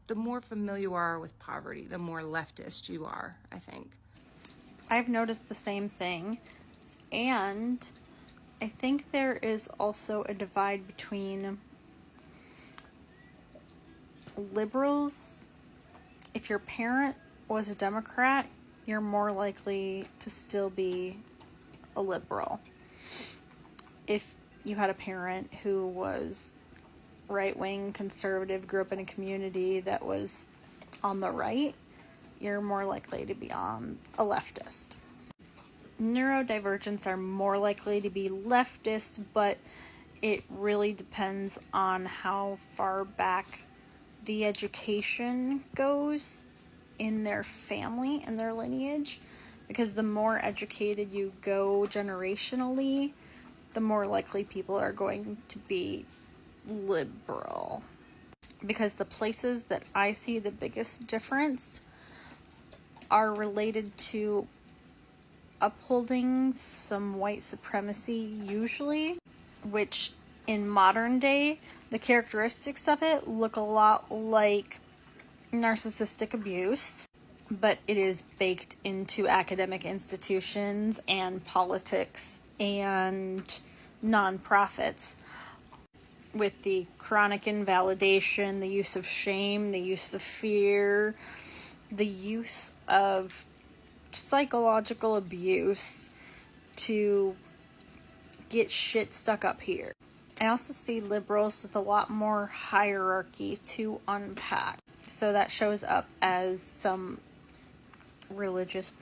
the more familiar you are with poverty, the more leftist you are, I think. I've noticed the same thing, and I think there is also a divide between liberals. If your parent was a Democrat, you're more likely to still be a liberal. If you had a parent who was right-wing conservative, grew up in a community that was on the right, you're more likely to be on a leftist. Neurodivergents are more likely to be leftist, but it really depends on how far back the education goes in their family and their lineage, because the more educated you go generationally, the more likely people are going to be liberal. Because the places that I see the biggest difference are related to upholding some white supremacy usually, which in modern day, the characteristics of it look a lot like narcissistic abuse, but it is baked into academic institutions and politics and nonprofits, with the chronic invalidation, the use of shame, the use of fear, the use of psychological abuse to get shit stuck up here. I also see liberals with a lot more hierarchy to unpack. So that shows up as some religious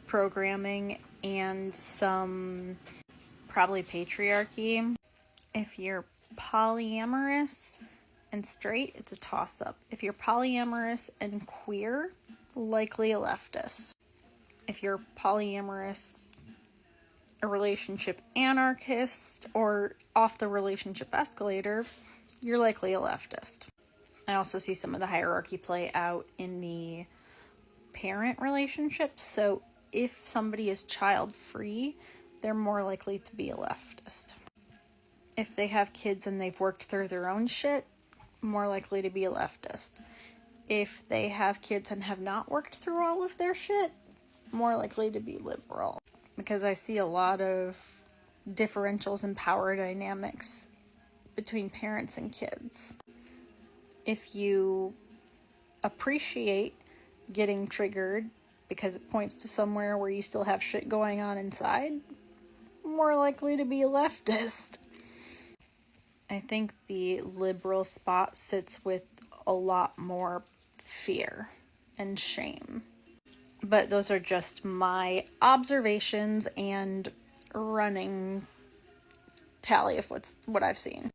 programming and some probably patriarchy. If you're polyamorous and straight, it's a toss-up. If you're polyamorous and queer, likely a leftist. If you're polyamorous, a relationship anarchist, or off the relationship escalator, you're likely a leftist. I also see some of the hierarchy play out in the parent relationships. So if somebody is child-free, they're more likely to be a leftist. If they have kids and they've worked through their own shit, more likely to be a leftist. If they have kids and have not worked through all of their shit, more likely to be liberal. Because I see a lot of differentials in power dynamics between parents and kids. If you appreciate getting triggered because it points to somewhere where you still have shit going on inside, more likely to be a leftist. I think the liberal spot sits with a lot more fear and shame. But those are just my observations and running tally of what I've seen.